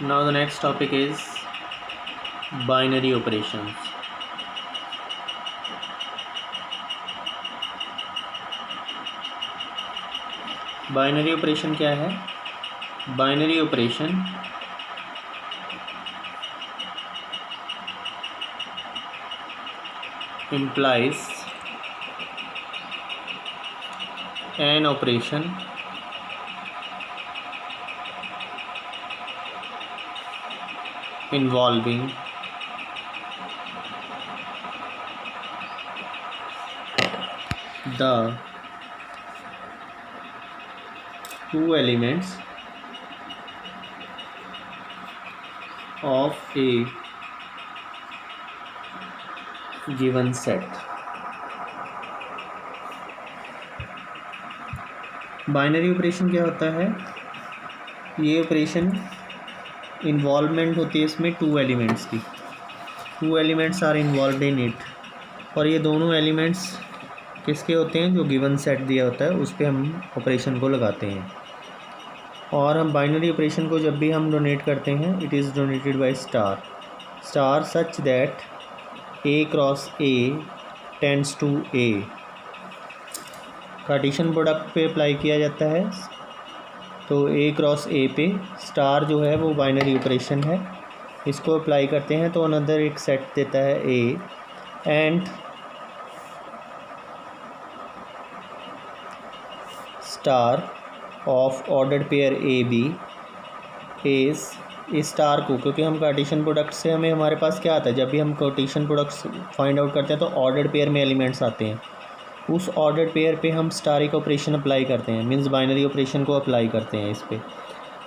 Now the next topic is binary operations. Binary operation क्या है? Binary operation implies an operation involving the two elements of a given set. Binary operation क्या होता है? ये operation involvement होती है इसमें टू एलिमेंट्स की. Two elements are involve in it, और ये दोनों एलिमेंट्स किसके होते हैं? जो गिवन सेट दिया होता है उस पर हम ऑपरेशन को लगाते हैं. और हम बाइनरी ऑपरेशन को जब भी हम डोनेट करते हैं, it is donated by star such that A cross A tends to A. Cartesian product पे अप्लाई किया जाता है, तो A क्रॉस A पे स्टार जो है वो बाइनरी ऑपरेशन है. इसको अप्लाई करते हैं तो अनदर एक सेट देता है A, and star of ordered pair A B इस स्टार को, क्योंकि हम कार्टेशियन प्रोडक्ट से हमें हमारे पास क्या आता है, जब भी हम कार्टेशियन प्रोडक्ट्स फाइंड आउट करते हैं तो ऑर्डर्ड पेयर में एलिमेंट्स आते हैं. उस ऑर्डर्ड पेयर पे हम स्टारिक ऑपरेशन अप्लाई करते हैं, मींस बाइनरी ऑपरेशन को अप्लाई करते हैं इस पर.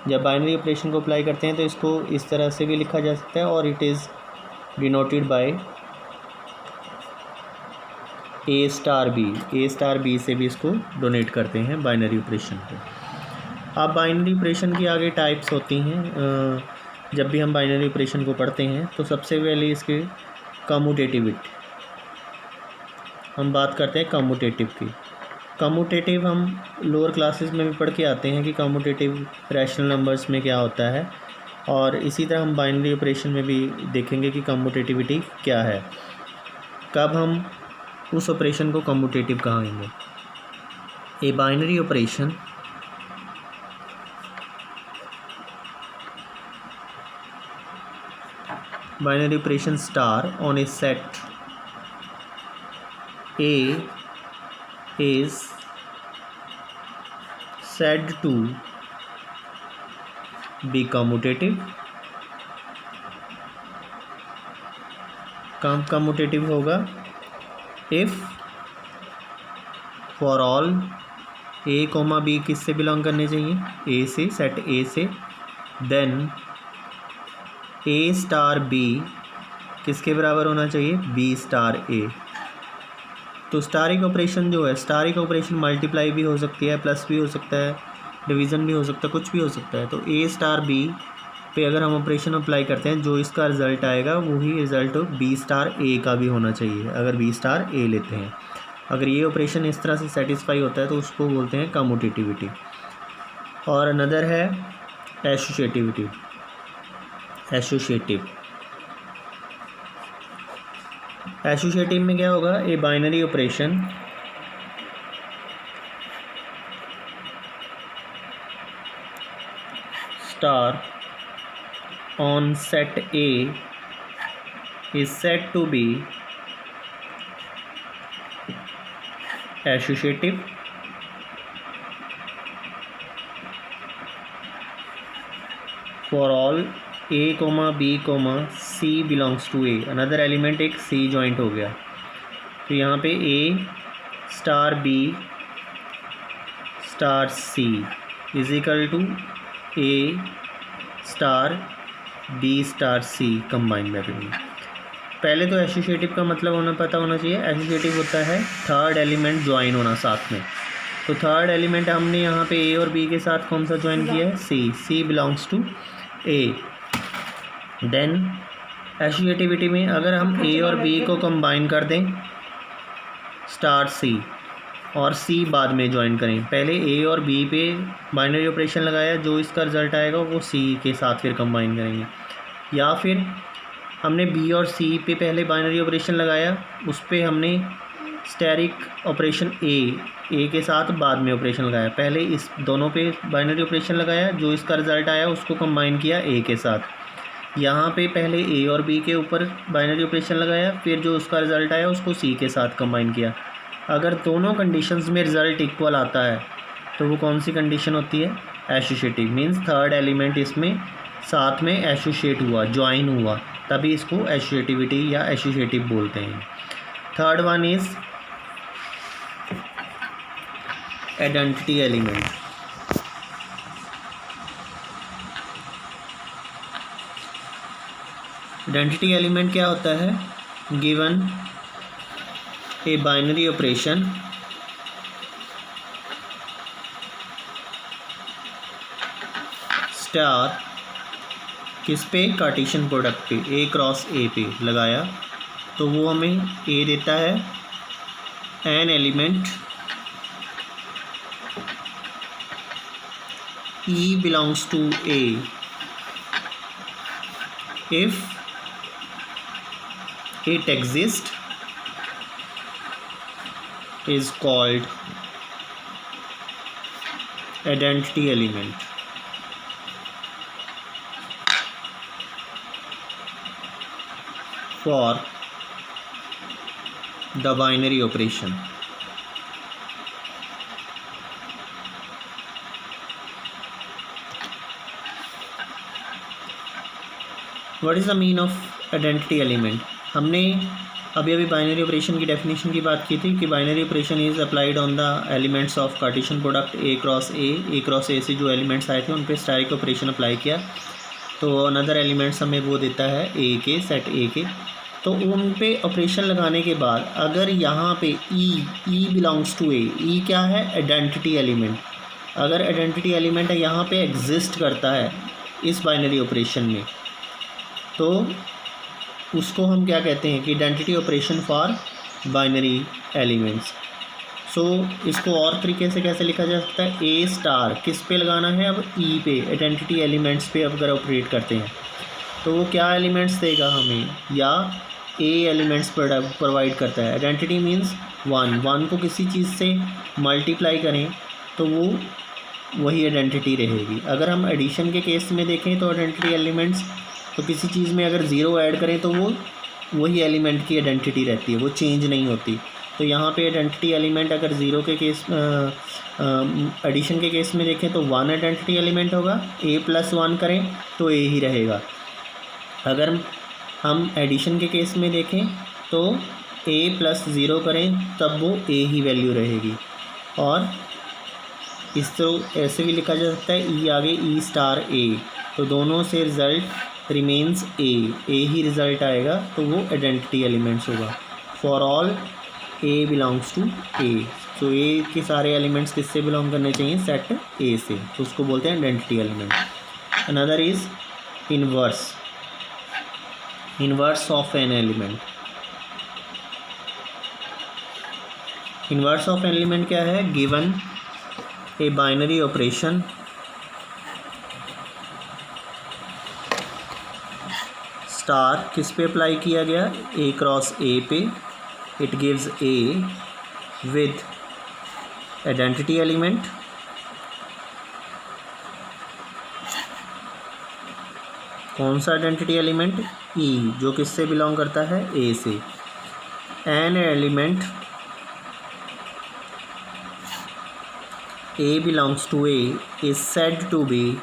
जब बाइनरी ऑपरेशन को अप्लाई करते हैं तो इसको इस तरह से भी लिखा जा सकता है, और it is denoted by A star B से भी इसको डोनेट करते हैं बाइनरी ऑपरेशन को. अब बाइनरी ऑपरेशन की आगे टाइप्स होती हैं. जब भी हम बाइनरी ऑपरेशन को पढ़ते हैं तो सबसे पहले इसके कम्यूटेटिविटी हम बात करते हैं. कम्यूटेटिव हम लोअर क्लासेस में भी पढ़ के आते हैं कि कम्यूटेटिव रैशनल नंबर्स में क्या होता है, और इसी तरह हम बाइनरी ऑपरेशन में भी देखेंगे कि कम्यूटेटिविटी क्या है, कब हम उस ऑपरेशन को कम्यूटेटिव कहेंगे. ए binary operation star on A set A is said to be commutative. Commutative होगा if for all A, B किससे बिलोंग करने चाहिए? A से, सेट A से. देन A स्टार B किसके बराबर होना चाहिए? B star A. तो स्टारिक ऑपरेशन जो है, स्टारिक ऑपरेशन मल्टीप्लाई भी हो सकती है, प्लस भी हो सकता है, डिवीज़न भी हो सकता है, कुछ भी हो सकता है. तो A स्टार B पे अगर हम ऑपरेशन अप्लाई करते हैं, जो इसका रिज़ल्ट आएगा वही रिज़ल्ट B स्टार A का भी होना चाहिए अगर B स्टार A लेते हैं. अगर ये ऑपरेशन इस तरह से सेटिस्फाई होता है तो उसको बोलते हैं कम्यूटेटिविटी. और अनदर है एसोसिएटिविटी. एसोसिएटिव में क्या होगा? A binary operation star on set A is set to be associative for all A, B, C belongs to A. Another element एक C जॉइंट हो गया, तो यहाँ पे A star B star C is equal to A star B star C combined mapping. पहले तो associative का मतलब पता होना चाहिए. एसोसिएटिव होता है थर्ड एलिमेंट ज्वाइन होना साथ में. तो थर्ड एलिमेंट हमने यहाँ पे A और B के साथ कौन सा ज्वाइन किया है? C belongs to A. Then associativity में अगर हम A और B को कंबाइन कर दें स्टार C, और सी बाद में ज्वाइन करें। पहले ए और बी पे बाइनरी ऑपरेशन लगाया, जो इसका रिज़ल्ट आएगा वो सी के साथ फिर कंबाइन करेंगे। या फिर हमने बी और सी पे पहले बाइनरी ऑपरेशन लगाया, उस पर हमने स्टेरिक ऑपरेशन ए के साथ बाद में ऑपरेशन लगाया। पहले इस दोनों पे बाइनरी ऑपरेशन लगाया, जो इसका रिज़ल्ट आया उसको कंबाइन किया ए के साथ। यहाँ पे पहले ए और बी के ऊपर बाइनरी ऑपरेशन लगाया, फिर जो उसका रिज़ल्ट आया उसको सी के साथ कंबाइन किया। अगर दोनों कंडीशंस में रिज़ल्ट इक्वल आता है तो वो कौन सी कंडीशन होती है? एसोसिएटिव। मीन्स थर्ड एलिमेंट इसमें साथ में एसोसिएट हुआ, ज्वाइन हुआ, तभी इसको एसोसिएटिविटी या एसोसिएटिव बोलते हैं। Third one is identity element. Identity element क्या होता है? गिवन ए बाइनरी ऑपरेशन स्टार किस पे? कार्टेशियन प्रोडक्ट पे, ए क्रॉस ए पे लगाया, तो वो हमें ए देता है। An element E belongs to A if it exists is called identity element. For the binary operation. What is the mean of identity element? हमने अभी बाइनरी ऑपरेशन की डेफिनेशन की बात की थी कि binary operation is applied on the elements of Cartesian product A cross ए से जो एलिमेंट्स आए थे उन पे स्टैटिक ऑपरेशन अप्लाई किया, तो अनदर एलिमेंट्स हमें वो देता है ए के, सेट ए के। तो उन पे ऑपरेशन लगाने के बाद अगर यहाँ पे ई बिलोंग्स टू ए, क्या है? Identity element. अगर आइडेंटिटी एलिमेंट है यहाँ पे एग्जिस्ट करता है इस बाइनरी ऑपरेशन में, तो उसको हम क्या कहते हैं कि identity operation for binary elements. So इसको और तरीके से कैसे लिखा जा सकता है? ए स्टार किस पे लगाना है? अब ई पे, आइडेंटिटी एलिमेंट्स पे अगर ऑपरेट करते हैं तो वो क्या एलिमेंट्स देगा हमें? या ए एलिमेंट्स प्रोवाइड करता है। आइडेंटिटी मीन्स वन को किसी चीज़ से मल्टीप्लाई करें तो वो वही आइडेंटिटी रहेगी। अगर हम एडिशन के केस में देखें तो आइडेंटिटी एलिमेंट्स, तो किसी चीज़ में अगर ज़ीरो ऐड करें तो वो वही एलिमेंट की आइडेंटिटी रहती है, वो चेंज नहीं होती। तो यहाँ पे आइडेंटिटी एलिमेंट अगर ज़ीरो के केस एडिशन के केस में देखें तो वन आइडेंटिटी एलिमेंट होगा, ए प्लस वन करें तो ए ही रहेगा। अगर हम एडिशन के केस में देखें तो ए प्लस ज़ीरो करें तब वो ए ही वैल्यू रहेगी। और इस तो ऐसे भी लिखा जा सकता है ई आगे ई स्टार ए, तो दोनों से रिज़ल्ट रिमेन्स ए ही रिज़ल्ट आएगा, तो वो आइडेंटिटी एलिमेंट्स होगा। For all A belongs to A, तो ए के सारे एलिमेंट्स किससे बिलोंग करने चाहिए? सेट ए से, तो उसको बोलते हैं identity element. Another is inverse of an element. Inverse of an element क्या है? गिवन ए बाइनरी ऑपरेशन स्टार किस पे अप्लाई किया गया? ए क्रॉस ए पे, it gives A with identity element कौन सा आइडेंटिटी एलिमेंट? ई, जो किससे बिलोंग करता है? ए से। An element A belongs to A is said to be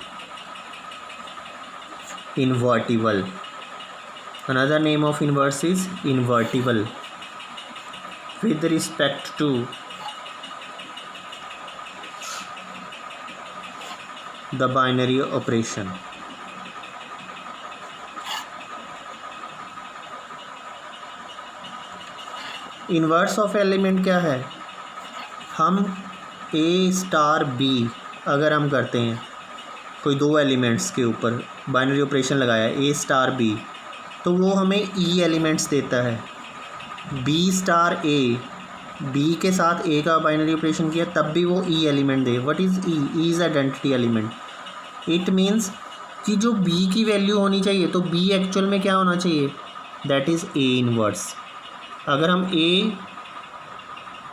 invertible. Another name of inverse is invertible with respect to the binary operation. Inverse of element क्या है? हम ए स्टार बी अगर हम करते हैं, कोई दो एलिमेंट्स के ऊपर बाइनरी ऑपरेशन लगाया ए स्टार बी, तो वो हमें ई एलिमेंट्स देता है। बी स्टार ए बी के साथ ए का बाइनरी ऑपरेशन किया तब भी वो ई एलिमेंट दे। What is E? E is identity element. It means कि जो बी की वैल्यू होनी चाहिए, तो बी एक्चुअल में क्या होना चाहिए? That is A inverse. अगर हम ए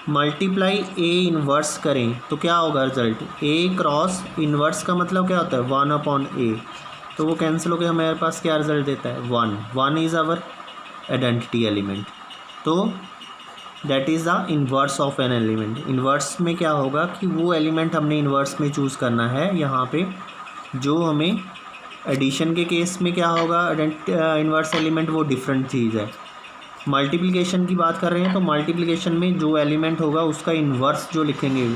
मल्टीप्लाई ए इनवर्स करें तो क्या होगा रिजल्ट? ए क्रॉस इनवर्स का मतलब क्या होता है? 1/a। तो वो कैंसिल होकर हमारे पास क्या रिजल्ट देता है? 1। 1 इज़ आवर आइडेंटिटी एलिमेंट। तो that is the inverse of an element. Inverse में क्या होगा कि वो एलिमेंट हमने इन्वर्स में चूज़ करना है। यहाँ पे जो हमें एडिशन के केस में क्या होगा इन्वर्स एलिमेंट, वो डिफरेंट चीज़ है। मल्टीप्लिकेशन की बात कर रहे हैं तो मल्टीप्लिकेशन में जो एलिमेंट होगा उसका इन्वर्स जो लिखेंगे,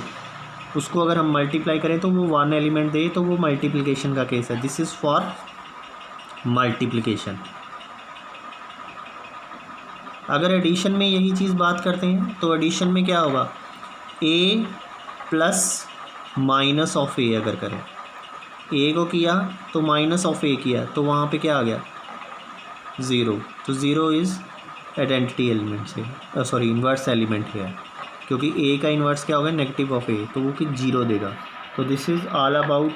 उसको अगर हम मल्टीप्लाई करें तो वो 1 एलिमेंट दे, तो वो मल्टीप्लिकेशन का केस है। This is for multiplication. अगर एडिशन में यही चीज़ बात करते हैं तो एडिशन में क्या होगा? ए प्लस माइनस ऑफ ए अगर करें, ए को किया तो माइनस ऑफ ए किया, तो वहाँ पे क्या आ गया? 0। तो 0 इज़ आइडेंटिटी एलिमेंट से, सॉरी इन्वर्स एलिमेंट है, क्योंकि ए का इन्वर्स क्या होगा? नेगेटिव ऑफ ए, तो वो कि 0 देगा। तो this is all about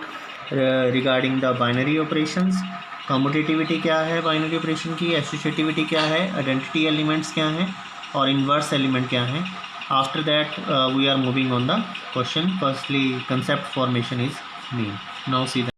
regarding the binary operations. Commutativity क्या है बाइनरी ऑपरेशन की, एसोसिएटिविटी क्या है, आइडेंटिटी एलिमेंट्स क्या हैं, और इन्वर्स एलिमेंट क्या हैं। After that we are moving on the question. Firstly concept formation is mean. Now C